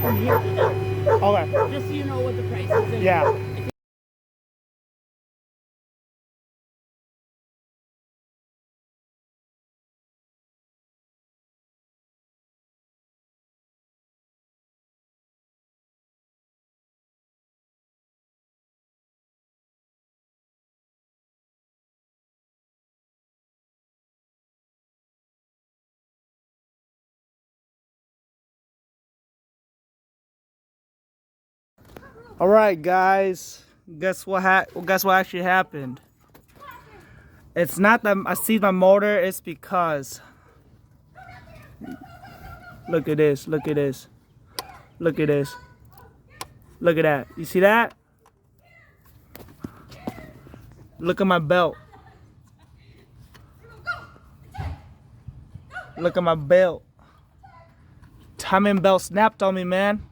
from here to there. Okay. Just so you know what the price is. Yeah. All right, guys. Guess what actually happened? It's not that I see my motor. It's because look at this. Look at this. Look at this. Look at that. You see that? Look at my belt. Look at my belt. Timing belt snapped on me, man.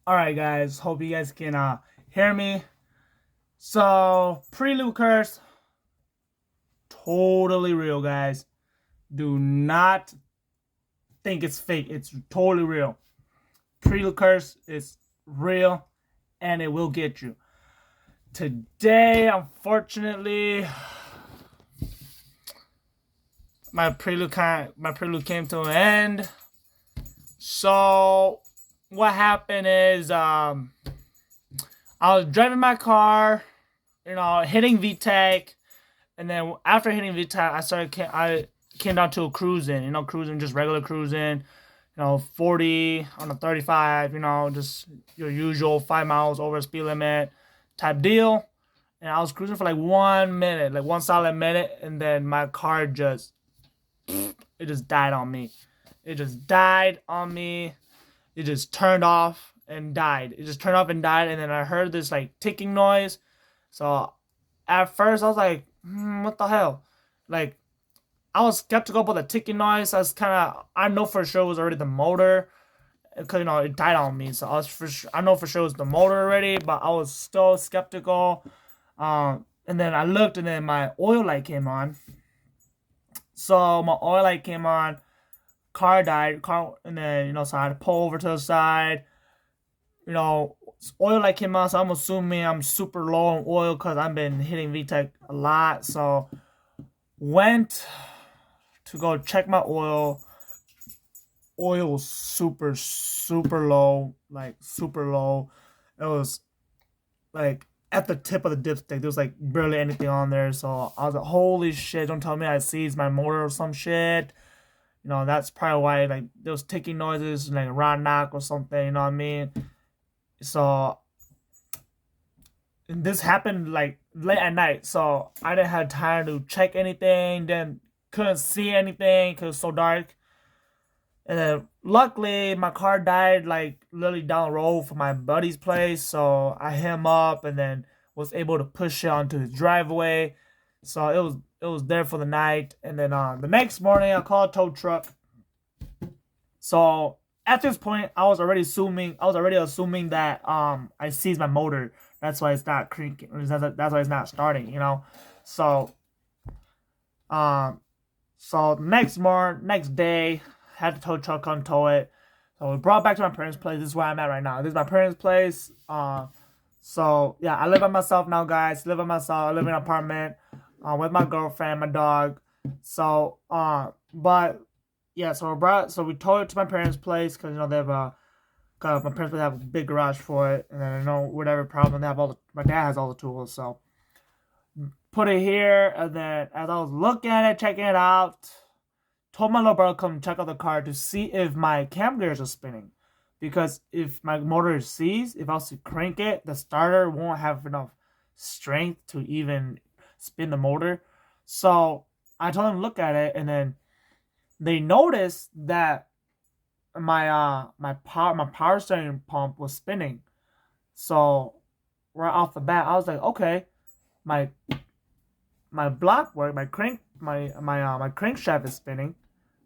All right, guys. Hope you guys can hear me. So, prelude curse, totally real, guys. Do not think it's fake. It's totally real. Prelude curse is real, and it will get you. Today, unfortunately, my prelude came to an end. So, what happened is, I was driving my car, hitting VTEC, and then after hitting VTEC, I came down to a cruising, just regular cruising, 40 on a 35, just your usual 5 miles over speed limit type deal. And I was cruising for like 1 minute, like 1 solid minute, and then my car it just died on me. It just died on me. It just turned off and died. It just turned off and died, and then I heard this like ticking noise. So at first I was like, what the hell? Like, I was skeptical about the ticking noise. I know for sure it was already the motor, because it died on me. So I know for sure it was the motor already, but I was still skeptical. And then I looked, and then my oil light came on. So my oil light came on, car died, and then so I had to pull over to the side. Oil light came on, so I'm assuming I'm super low on oil because I've been hitting VTEC a lot. So went to go check my oil. Oil was super, super low, like super low. It was like at the tip of the dipstick. There was like barely anything on there. So I was like, holy shit, don't tell me I seized my motor or some shit. That's probably why like those ticking noises, like a round knock or something, you know what I mean? So this happened like late at night, so I didn't have time to check anything, then couldn't see anything because it was so dark. And then luckily my car died like literally down the road from my buddy's place, so I hit him up and then was able to push it onto his driveway. So it was there for the night, and then the next morning I called a tow truck. So at this point I was already assuming that I seized my motor. That's why it's not cranking. That's why it's not starting, So so next day, had the tow truck come tow it. So we brought it back to my parents' place. This is where I'm at right now. This is my parents' place. So yeah, I live by myself now, guys. I live in an apartment with my girlfriend, my dog. So but yeah, so we towed it to my parents' place because they have my parents would have a big garage for it, and then whatever problem they have, my dad has all the tools. So put it here, and then as I was looking at it, checking it out, told my little brother to come check out the car to see if my cam gears are spinning, because if my motor is seized, if I was to crank it, the starter won't have enough strength to even spin the motor. So I told them to look at it, and then they noticed that my power steering pump was spinning. So right off the bat, I was like, okay, my block work, my crankshaft is spinning.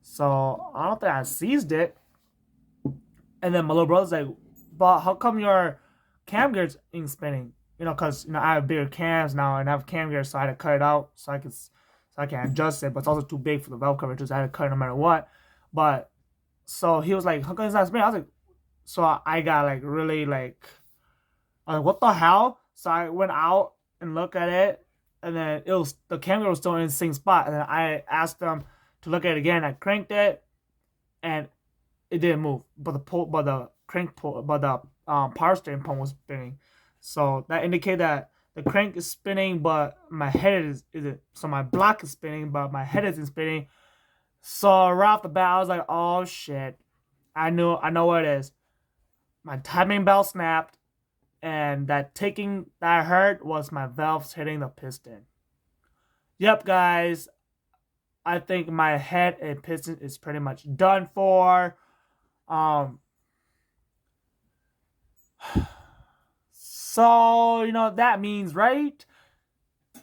So I don't think I seized it. And then my little brother's like, but how come your cam gears ain't spinning? Because I have bigger cams now and I have cam gears, so I had to cut it out so I can adjust it. But it's also too big for the valve cover, so I had to cut it no matter what. But So he was like, how come it's not spinning? I was like, so I got like really like, what the hell? So I went out and looked at it, and then the camera was still in the same spot. And then I asked them to look at it again. I cranked it, and it didn't move. But the crank pull, but the power steering pump was spinning. So that indicated that the crank is spinning, but my head isn't. So my block is spinning, but my head isn't spinning. So right off the bat, I was like, "Oh shit!" I know what it is. My timing belt snapped, and that ticking that I heard was my valves hitting the piston. Yep, guys, I think my head and piston is pretty much done for. Um, so that means, right?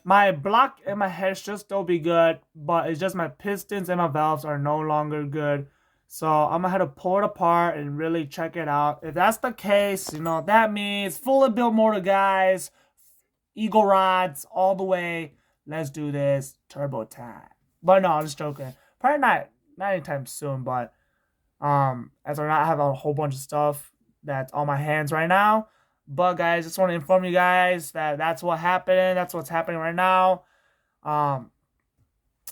My block and my head should still be good, but it's just my pistons and my valves are no longer good. So I'm gonna have to pull it apart and really check it out. If that's the case, that means fully built motor, guys. Eagle rods all the way. Let's do this turbo time. But no, I'm just joking. Probably not anytime soon, but as I not have a whole bunch of stuff that's on my hands right now. But guys, just want to inform you guys that that's what happened. That's what's happening right now. And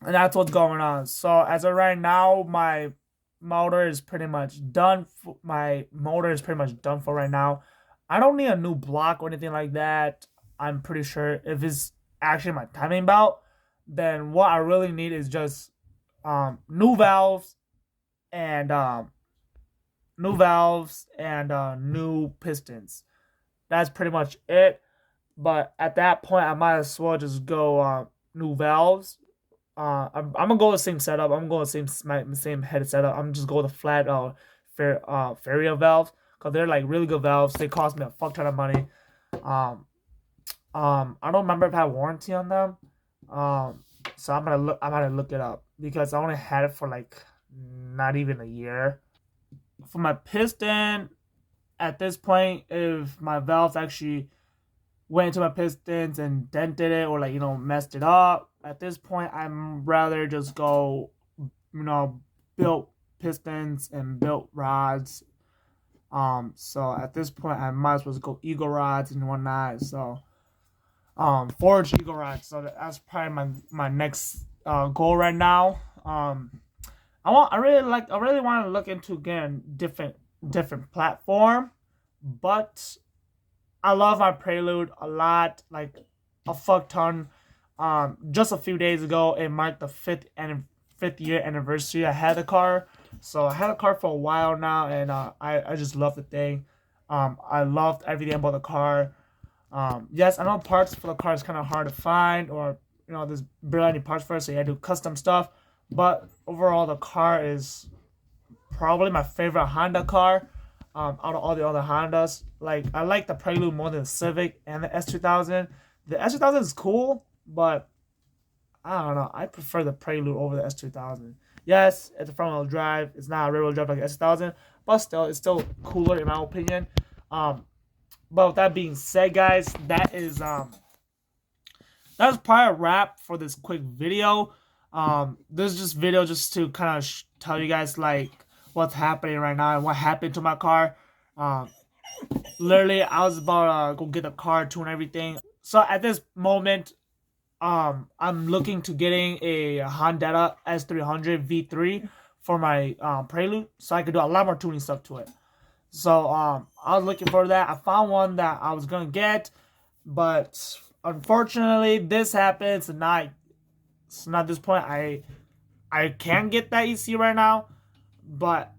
that's what's going on. So as of right now, my motor is pretty much done. My motor is pretty much done for right now. I don't need a new block or anything like that. I'm pretty sure if it's actually my timing belt, then what I really need is just new valves and new pistons. That's pretty much it. But at that point, I might as well just go new valves. I'm gonna go with the same setup. I'm going to same head setup. I'm just go with the flat Feria valves because they're like really good valves. They cost me a fuck ton of money. I don't remember if I have warranty on them. So I'm gonna look it up because I only had it for like not even a year. For my piston, at this point, if my valves actually went into my pistons and dented it or messed it up, at this point I'm rather just go built pistons and built rods. So at this point I might as well go eagle rods and whatnot. So forge eagle rods. So that's probably my next goal right now. I really want to look into again different platform, but I love my Prelude a lot, like a fuck ton. Just a few days ago, it marked the fifth year anniversary. I had the car, so I had a car for a while now, and I just love the thing. I loved everything about the car. Yes, I know parts for the car is kind of hard to find, or there's barely any parts for it, so you had to do custom stuff. But overall, the car is probably my favorite Honda car. Out of all the other Hondas, like I like the Prelude more than the Civic and the S2000. The S2000 is cool, but I don't know. I prefer the Prelude over the S2000. Yes, it's a front-wheel drive. It's not a rear-wheel drive like the S2000, but still, it's still cooler in my opinion. But with that being said, guys, that's probably a wrap for this quick video. This is just video just to kind of tell you guys like what's happening right now and what happened to my car. Literally, I was about to go get the car, tune everything. So at this moment, I'm looking to getting a Honda S300 V3 for my Prelude, so I could do a lot more tuning stuff to it. So I was looking for that. I found one that I was gonna get, but unfortunately, this happened. So not at this point. I can get that EC right now, but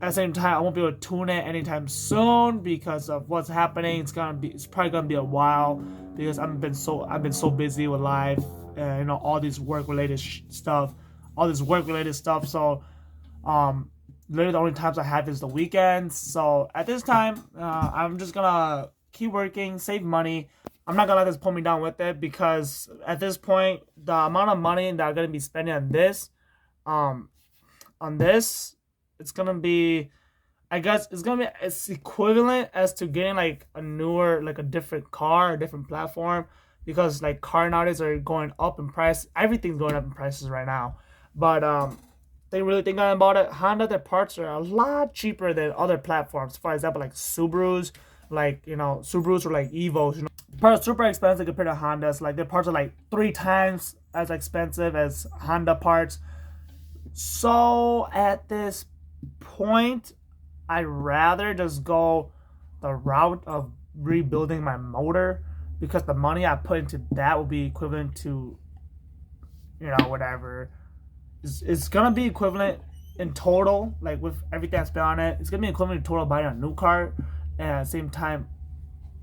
at the same time, I won't be able to tune it anytime soon because of what's happening. It's probably gonna be a while because I've been so busy with life and all this work related stuff. So literally the only times I have is the weekends. So at this time, I'm just gonna keep working, save money. I'm not gonna let this pull me down with it because at this point, the amount of money that I'm gonna be spending on this, it's gonna be, I guess it's equivalent as to getting like a newer, like a different car, a different platform, because like car nowadays are going up in price. Everything's going up in prices right now. But they really think about it, Honda, their parts are a lot cheaper than other platforms. For example, like Subarus, like, you know, Subarus or like Evos, you know. Parts super expensive compared to Hondas. Like, their parts are like 3 times as expensive as Honda parts. So at this point, I'd rather just go the route of rebuilding my motor, because the money I put into that will be equivalent to, you know, whatever. It's gonna be equivalent in total, like with everything I spent on it. It's gonna be equivalent in total buying a new car, and at the same time,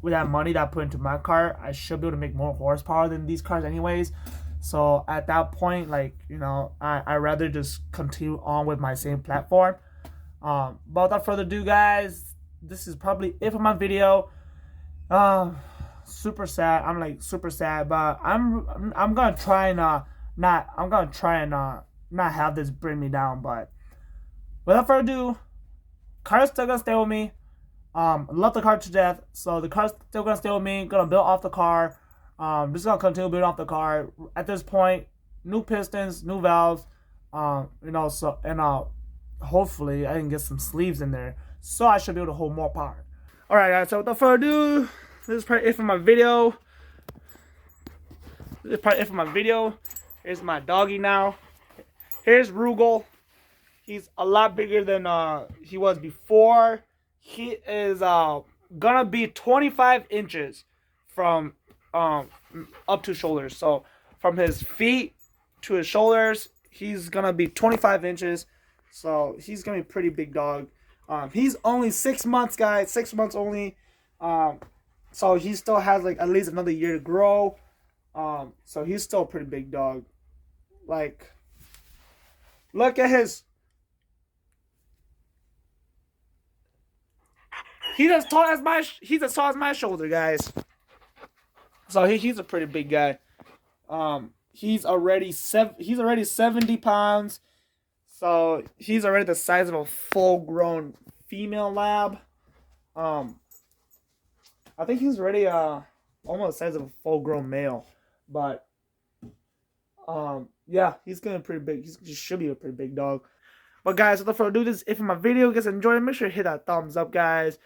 with that money that I put into my car, I should be able to make more horsepower than these cars anyways. So at that point, like, you know, I rather just continue on with my same platform. But without further ado, guys, this is probably it for my video. Super sad. I'm like super sad, but I'm gonna try and not have this bring me down. But without further ado, car's still gonna stay with me. Love the car to death, so the car's still gonna stay with me. Gonna build off the car. Just gonna continue building off the car. At this point, new pistons, new valves. You know, so, and hopefully I can get some sleeves in there, so I should be able to hold more power. All right, guys. So without further ado, this is probably it for my video. Here's my doggy now. Here's Rugal. He's a lot bigger than he was before. He is gonna be 25 inches from up to shoulders. So from his feet to his shoulders, he's gonna be 25 inches. So he's gonna be a pretty big dog. He's only 6 months, guys. 6 months only. So he still has like at least another year to grow. So he's still a pretty big dog. Like, look at his. He's as tall as my shoulder, guys. So he's a pretty big guy. He's already 70 pounds. So he's already the size of a full-grown female lab. I think he's already almost the size of a full-grown male. But yeah, he's gonna be pretty big. He should be a pretty big dog. But guys, without further ado, this is it for my video. If you guys enjoyed it, make sure to hit that thumbs up, guys.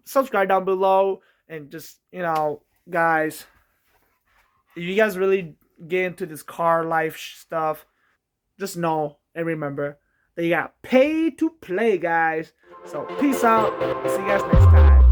Subscribe down below, and just, you know, guys, if you guys really get into this car life stuff, just know and remember that you got pay to play, guys. So peace out. See you guys next time.